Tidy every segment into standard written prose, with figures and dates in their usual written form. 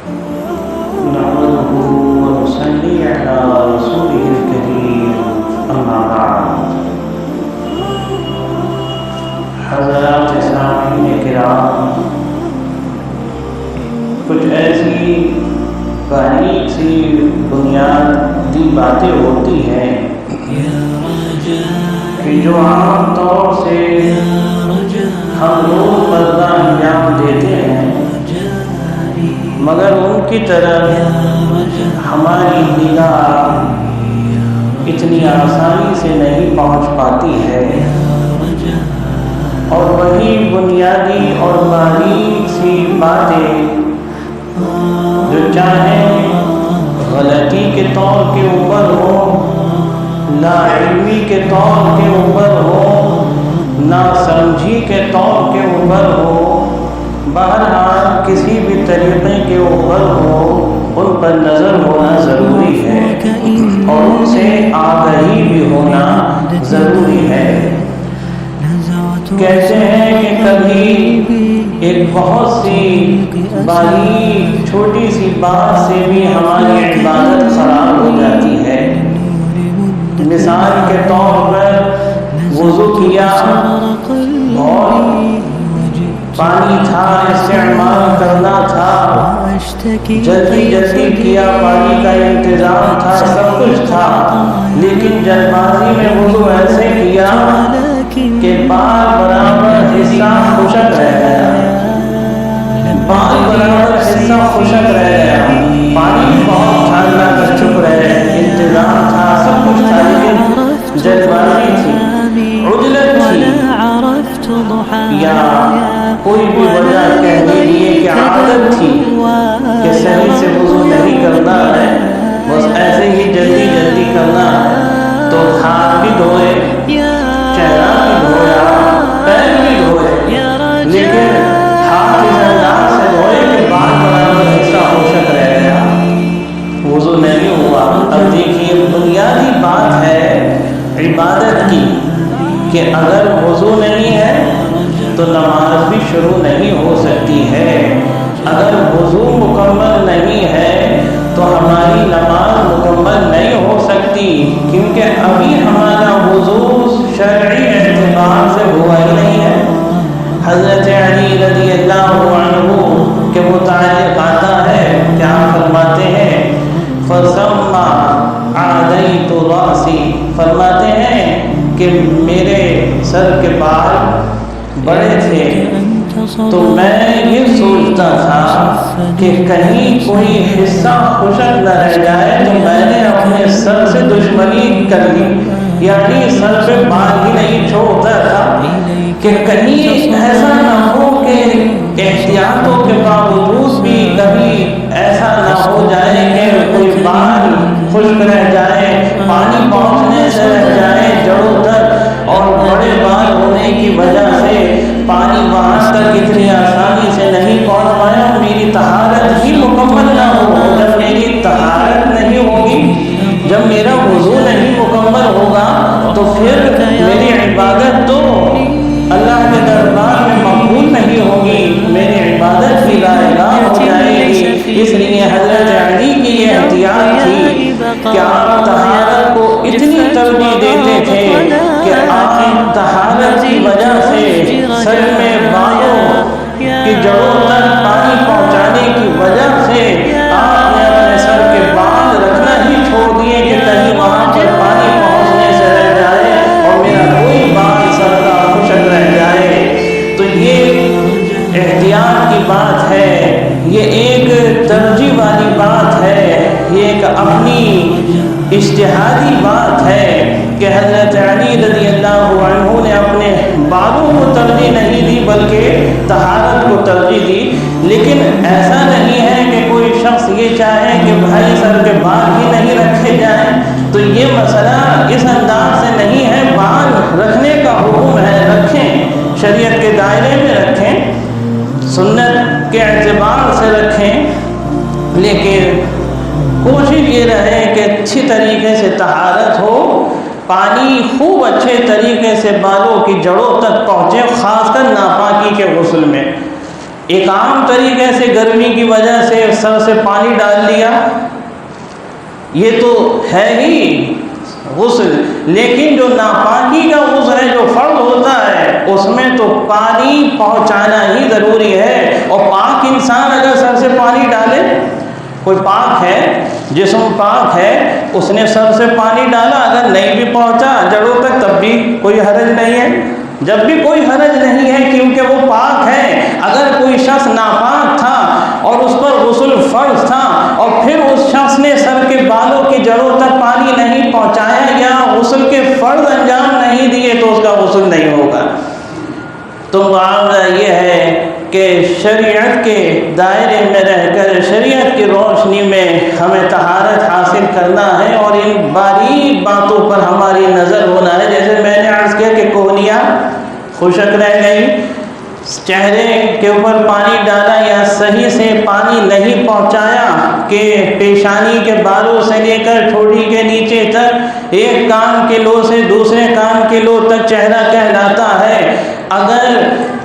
نحمده ونصلي على رسوله الكريم أما بعد حضرات سامعین کرام، کچھ ایسی باریک سی بنیادی باتیں ہوتی ہیں کہ جو عام طور سے ہم لوگ مردہ انجام دیتے ہیں، مگر ان کی طرف ہماری نگاہ اتنی آسانی سے نہیں پہنچ پاتی ہے، اور وہی بنیادی اور باریک سی باتیں جو چاہے غلطی کے طور کے اوپر ہو، نا علمی کے طور کے اوپر ہو، نا سمجھی کے طور کے اوپر ہو، بہرحال کسی بھی طریقے کے اوپر ہو، ان پر نظر ہونا ضروری ہے اور ان سے آگاہی بھی ہونا ضروری ہے۔ کہتے ہیں کہ کبھی ایک بہت سی باریک چھوٹی سی بات سے بھی ہماری عبادت خراب ہو جاتی ہے۔ مثال کے طور پر وضو کیا اور پانی تھا، استعمال کرنا تھا، جلدی کیا، پانی کا انتظام تھا، سب کچھ تھا، لیکن جلد بازی میں وضو ایسے کیا کہ بال برابر حصہ خشک رہ گیا، بال برابر حصہ خشک رہ گیا، پانی بہت تھا، اللہ کا شکر ہے، انتظام تھا، سب کچھ تھا، لیکن جلد بازی تھی، عجلت تھی، یا کوئی بھی وجہ کہہ دیجیے کہ عادت تھی کہ صحیح سے وضو نہیں کرنا ہے، بس ایسے ہی جلدی کرنا ہے، تو ہاتھ بھی دھوئے، چہرہ بھی دھویا، پیر بھی دھوئے، لیکن ہاتھ اس انداز سے دھوئے کہ بال برابر حصہ خشک رہ گیا، وضو نہیں ہوا۔ اب دیکھیے بنیادی بات ہے عبادت کی کہ اگر وضو نہیں ہے تو نماز بھی شروع نہیں ہو سکتی ہے، اگر وضو مکمل نہیں ہے تو ہماری نماز مکمل نہیں ہو سکتی، کیونکہ ابھی ہمارا وضو شرعی اعتبار سے ہوا ہی نہیں ہے۔ حضرت علی رضی اللہ عنہ کے متعلق آتا ہے کہ آپ فرماتے ہیں فَثَمَّ عَادَيْتُ رَأْسِي، فرماتے ہیں کہ میرے سر کے بال بڑے تھے تو میں یہ سوچتا تھا کہ کہیں کوئی حصہ خشک نہ رہ جائے، تو میں نے اپنے سر سے دشمنی کر لی، یعنی سر پہ بال ہی نہیں چھوڑتا تھا کہ کہیں ایسا نہ ہو کہ احتیاطوں کے باوجود بھی کبھی ایسا نہ ہو جائے کہ کوئی بال خشک رہ جائے، پانی پہنچنے سے رہ جائے جڑوں تک، اور بڑے بال ہونے کی وجہ سے پانی وہاں تک اتنی آسانی سے نہیں پہنچ پایا، میری طہارت ہی مکمل نہ ہو۔ جب میری طہارت نہیں ہوگی، جب میرا وضو نہیں مکمل ہوگا، تو پھر میری عبادت تو اللہ کے دربار میں مقبول نہیں ہوگی، میری عبادت بھی لا الہ ہو جائے گی۔ اس لیے حضرت علی کی یہ احتیاط تھی کہ آپ طہارت کو اتنی ترجیح دیتے تھے کہ آپ طہارت کی وجہ سے سر میں بالوں کی جڑوں تک پانی پہنچانے کی وجہ سے آپ نے اپنے سر کے بال رکھنا ہی چھوڑ دیے کہ کہیں وہاں پر پانی پہنچنے سے رہ جائے اور میرا کوئی بال سر کا خشک رہ جائے۔ تو یہ احتیاط کی بات ہے، یہ ایک ترجیح والی بات ہے، یہ ایک اپنی اجتہادی بات ہے کہ حضرت علی رضی اللہ عنہ نے اپنے بالوں کو ترجیح نہیں دی بلکہ طہارت کو ترجیح دی۔ لیکن ایسا نہیں ہے کہ کوئی شخص یہ چاہے کہ بھائی سر کے بال ہی نہیں رکھے جائیں، تو یہ مسئلہ اس انداز سے نہیں ہے، بال رکھنے کا حکم ہے، رکھیں، شریعت کے دائرے میں رکھیں، سنت کے اعتبار سے رکھیں، لیکن کوشش یہ رہے کہ اچھی طریقے سے طہارت ہو، پانی خوب اچھے طریقے سے بالوں کی جڑوں تک پہنچے، خاص کر ناپاکی کے غسل میں۔ ایک عام طریقے سے گرمی کی وجہ سے سر سے پانی ڈال لیا، یہ تو ہے ہی غسل، لیکن جو ناپاکی کا غسل ہے، جو فرض ہوتا ہے، اس میں تو پانی پہنچانا ہی ضروری ہے۔ اور پاک انسان اگر سر سے پانی ڈالے، کوئی پاک ہے، جسم پاک ہے، اس نے سر سے پانی ڈالا، اگر نہیں بھی پہنچا جڑوں تک تب بھی کوئی حرج نہیں ہے، جب بھی کوئی حرج نہیں ہے، کیونکہ وہ پاک ہے۔ اگر کوئی شخص ناپاک تھا اور اس پر غسل فرض تھا اور پھر اس شخص نے سر کے بالوں کی جڑوں تک پانی نہیں پہنچایا یا غسل کے فرض انجام نہیں دیے تو اس کا غسل نہیں ہوگا۔ تو معاملہ یہ ہے کہ شریعت کے دائرے میں رہ کر شریعت کی روشنی میں ہمیں طہارت حاصل کرنا ہے اور ان باریک باتوں پر ہماری نظر ہونا ہے۔ جیسے میں نے عرض کیا کہ کوہنیاں خشک رہ گئی، چہرے کے اوپر پانی ڈالا یا صحیح سے پانی نہیں پہنچایا کہ پیشانی کے بالوں سے لے کر ٹھوڑی کے نیچے تک ایک کان کے لو سے دوسرے کان کے لو تک چہرہ کہلاتا ہے، اگر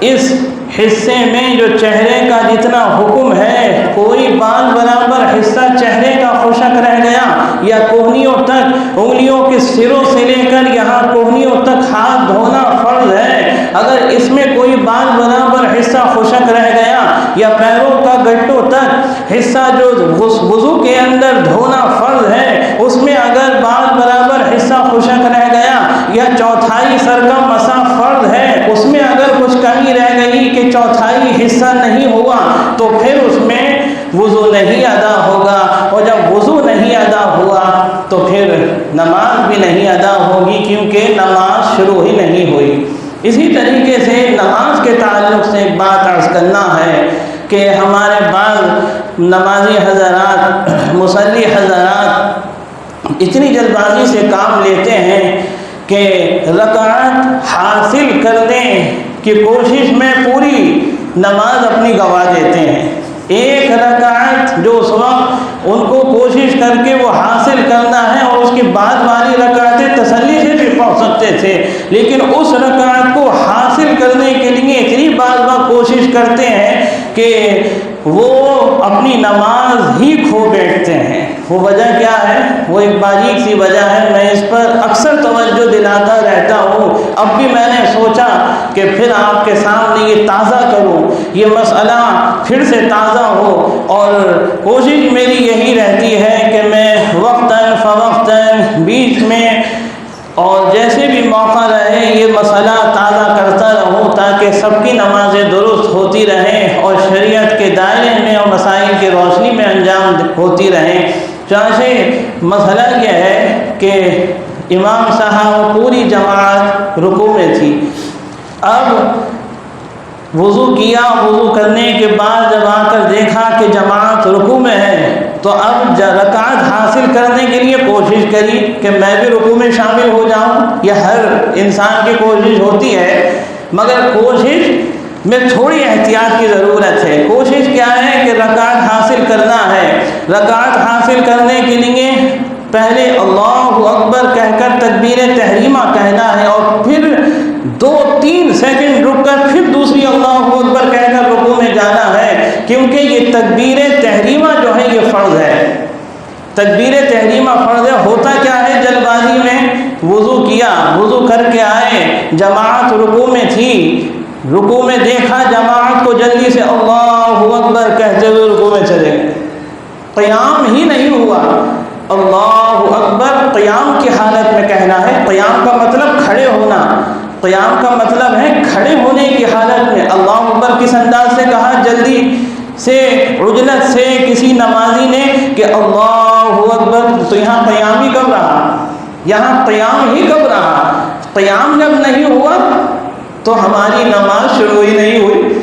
اس حصے میں جو چہرے کا جتنا حکم ہے کوئی بال برابر حصہ چہرے کا خشک رہ گیا یا کوہنیوں تک، انگلیوں کے سروں سے لے کر یہاں کوہنیوں تک ہاتھ دھونا فرض ہے، اگر اس میں کوئی بال برابر حصہ خشک رہ گیا یا پیروں کا گھٹوں تک حصہ جو وضو کے اندر دھونا فرض ہے اس میں اگر بال برابر حصہ خشک رہ گیا یا چوتھائی سر کا مسح فرض ہے اس میں اگر کچھ کمی رہ گئی کہ چوتھائی حصہ نہیں ہوا تو پھر اس میں وضو نہیں ادا ہوگا، اور جب وضو نہیں ادا ہوا تو پھر نماز بھی نہیں ادا ہوگی کیونکہ نماز شروع ہی نہیں ہوئی۔ اسی طریقے سے نماز کے تعلق سے ایک بات عرض کرنا ہے کہ ہمارے بعض نمازی حضرات، مصلی حضرات اتنی جلد بازی سے کام لیتے ہیں کہ رکعت حاصل کرنے کی کوشش میں پوری نماز اپنی گوا دیتے ہیں۔ ایک رکعت جو اس وقت ان کو کوشش کر کے وہ حاصل کرنا ہے اور اس کے بعد والی رکعتیں تسلی سے بھی پڑھ سکتے تھے، لیکن اس رکعت کو حاصل کرنے کے لیے اتنی بار کوشش کرتے ہیں کہ وہ اپنی نماز ہی کھو بیٹھتے ہیں۔ وہ وجہ کیا ہے؟ وہ ایک باریک سی وجہ ہے، میں اس پر اکثر توجہ دلاتا رہتا ہوں، اب بھی میں نے سوچا کہ پھر آپ کے سامنے یہ تازہ کروں، یہ مسئلہ پھر سے تازہ ہو، اور کوشش میری یہی رہتی ہے کہ میں وقتاً فوقتاً بیچ میں اور جیسے بھی موقع رہے یہ مسئلہ تازہ کرتا رہوں تاکہ سب کی نمازیں درست ہوتی رہیں اور شریعت کے دائرے میں اور مسائل کی روشنی میں انجام ہوتی رہیں۔ چنانچہ مسئلہ یہ ہے کہ امام صاحب پوری جماعت رکوع میں تھی، اب وضو کیا، وضو کرنے کے بعد جب آ کر دیکھا کہ جماعت رکوع میں ہے تو اب رکعت حاصل کرنے کے لیے کوشش کری کہ میں بھی رکوع میں شامل ہو جاؤں، یہ ہر انسان کی کوشش ہوتی ہے، مگر کوشش میں تھوڑی احتیاط کی ضرورت ہے۔ کوشش کیا ہے کہ رکعت حاصل کرنا ہے، رکعت حاصل کرنے کے لیے پہلے اللہ اکبر کہہ کر تکبیر تحریمہ کہنا ہے اور پھر 2-3 سیکنڈ رک کر پھر دوسری اللہ اکبر کہہ کر رکوع میں جانا ہے، کیونکہ یہ تکبیر تحریمہ جو ہے یہ فرض ہے، تکبیر تحریمہ فرض ہے۔ ہوتا کیا ہے، جلد بازی میں وضو کیا، وضو کر کے آئے، جماعت رکوع میں تھی، رکوع میں دیکھا جماعت کو، جلدی سے اللہ اکبر کہتے ہوئے رکوع میں چلے گئے، قیام ہی نہیں ہوا۔ اللہ اکبر قیام کی حالت میں کہنا ہے، قیام کا مطلب کھڑے ہونا، قیام کا مطلب ہے کھڑے ہونے کی حالت میں اللہ اکبر کس انداز سے کہا، جلدی سے عجلت سے کسی نمازی نے کہ اللہ اکبر، تو یہاں قیام ہی کب رہا، یہاں قیام ہی کب رہا، قیام جب نہیں ہوا تو ہماری نماز شروع ہی نہیں ہوئی،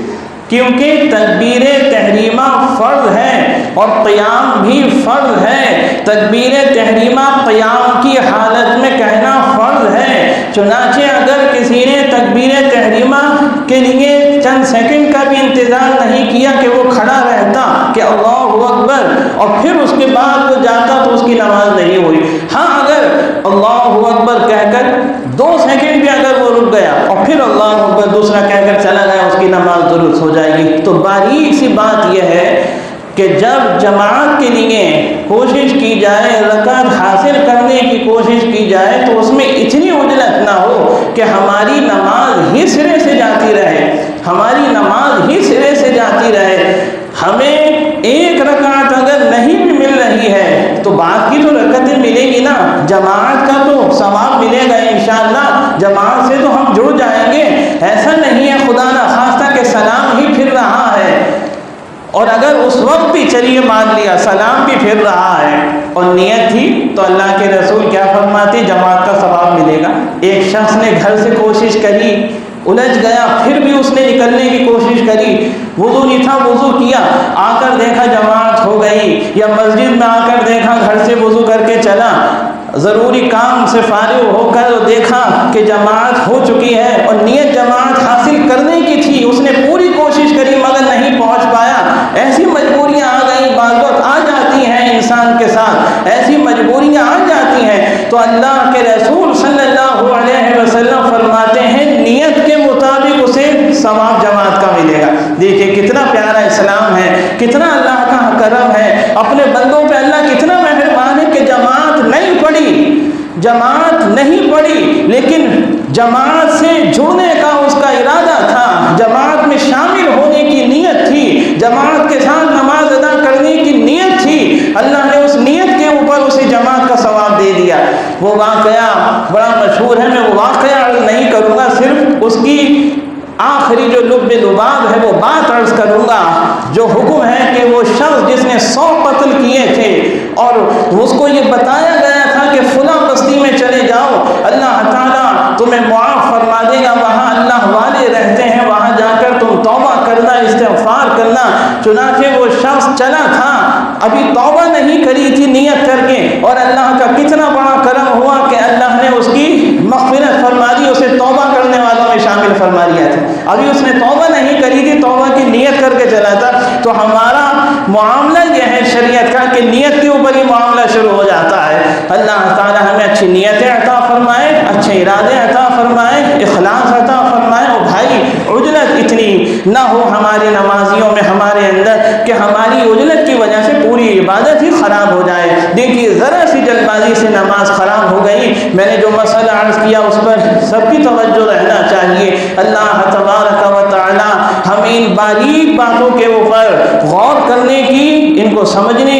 کیونکہ تکبیر تحریمہ فرض ہے اور قیام بھی فرض ہے۔ تکبیر تحریمہ قیام کی حالت میں کہنا فرض ہے، چنانچہ اگر کسی نے تکبیر تحریمہ کے لیے چند سیکنڈ کا بھی انتظار نہیں کیا کہ وہ کھڑا رہتا کہ اللہ اکبر اور پھر اس کے بعد وہ جاتا تو اس کی نماز نہیں ہوئی۔ ہاں اگر اللہ اکبر کہہ کر 2 سیکنڈ بھی اگر وہ رک گیا اور پھر اللہ اکبر دوسرا کہہ کر چلا گیا، اس کی نماز درست ہو جائے گی۔ تو باریک سی بات یہ ہے کہ جب جماعت کے لیے کوشش کی جائے، رکعت حاصل کرنے کی کوشش کی جائے، تو اس میں اتنی عجلت نہ ہو کہ ہماری نماز ہی سرے سے جاتی رہے، ہماری نماز ہی سرے سے جاتی رہے۔ ہمیں ایک رکعت اگر نہیں بھی مل رہی ہے تو باقی تو رکعتیں ملیں گی نا، جماعت کا تو ثواب ملے گا انشاءاللہ، جماعت سے تو ہم جڑ جائیں گے۔ ایسا نہیں ہے خدا نہ خواستہ کہ سلام ہی پھر رہا ہے، اور اگر اس وقت بھی چلیے مان لیا سلام بھی پھر رہا ہے اور نیت تھی، تو اللہ کے رسول کیا فرماتے؟ جماعت کا ثواب ملے گا۔ ایک شخص نے گھر سے کوشش کری، الجھ گیا، پھر بھی اس نے نکلنے کی کوشش کری، وضو نہیں تھا، وضو کیا، آ کر دیکھا جماعت ہو گئی، یا مسجد میں آ کر دیکھا گھر سے وضو کر کے چلا، ضروری کام سے فارغ ہو کر دیکھا کہ جماعت ہو چکی ہے اور نیت جماعت حاصل کرنے کی تھی، اس نے پوری کوشش کری مگر نہیں پہنچ پایا۔ ایسی مجبوریاں آ گئی، بعض وقت آ جاتی ہیں انسان کے ساتھ، ایسی مجبوریاں آ جاتی ہیں، تو اللہ کے رسول صلی اللہ علیہ وسلم فرماتے ہیں نیت کے مطابق اسے ثواب جماعت کا ملے گا۔ دیکھیں کتنا پیارا اسلام ہے، کتنا اللہ کا کرم ہے، اپنے بندوں پہ اللہ کتنا مہربان ہے کہ جماعت نہیں پڑی، جماعت نہیں پڑی، لیکن جماعت سے جڑنے کا اس کا ارادہ تھا، جماعت میں شامل ہونے کی نیت تھی، جماعت کے ساتھ نماز ادا کرنے کی نیت تھی، اللہ نے اس نیت کے اوپر اسے جماعت کا ثواب دے دیا۔ وہ واقعہ بڑا مشہور ہے، میں وہ واقعہ عرض نہیں کروں گا، صرف اس کی آخری جو لب لباب ہے وہ بات عرض کروں گا، جو حکم ہے کہ وہ شخص جس نے 100 قتل کیے تھے اور اس کو یہ بتایا گیا تھا کہ فلاں بستی میں چلے جاؤ، اللہ تعالیٰ تمہیں معاف فرما دے گا، وہاں اللہ والے رہتے ہیں، وہاں جا کر تم توبہ کرنا، استغفار کرنا۔ چنانچہ وہ شخص چلا تھا، ابھی توبہ نہیں کری تھی نیت کر کے، اور اللہ کا کتنا بڑا کرم ہوا کہ اللہ نے اس کی مغفرت فرما دی، اسے توبہ کرنے والوں میں شامل فرما لیا تھا۔ ابھی اس نے توبہ نہیں کری تھی، توبہ کی نیت کر کے چلا تھا۔ تو ہمارا معاملہ یہ ہے شریعت کا کہ نیت کے اوپر ہی معاملہ شروع ہو جاتا ہے۔ اللہ تعالی ہمیں اچھی نیتیں عطا فرمائے، اچھے ارادے عطا فرمائے، اخلاص عطا فرمائے۔ اور بھائی عجلت اتنی نہ ہو ہماری نمازیوں میں، ہمارے اندر، کہ ہماری عجلت کی وجہ سے پوری عبادت ہی خراب ہو جائے۔ دیکھیے ذرا سی جلد بازی سے نماز خراب ہو گئی، میں نے جو مسئلہ عرض کیا اس پر سب کی توجہ رہنا چاہیے۔ اللہ تبارک و تعالی ہمیں ان باریک باتوں کے اوپر غور کرنے کی، ان کو سمجھنے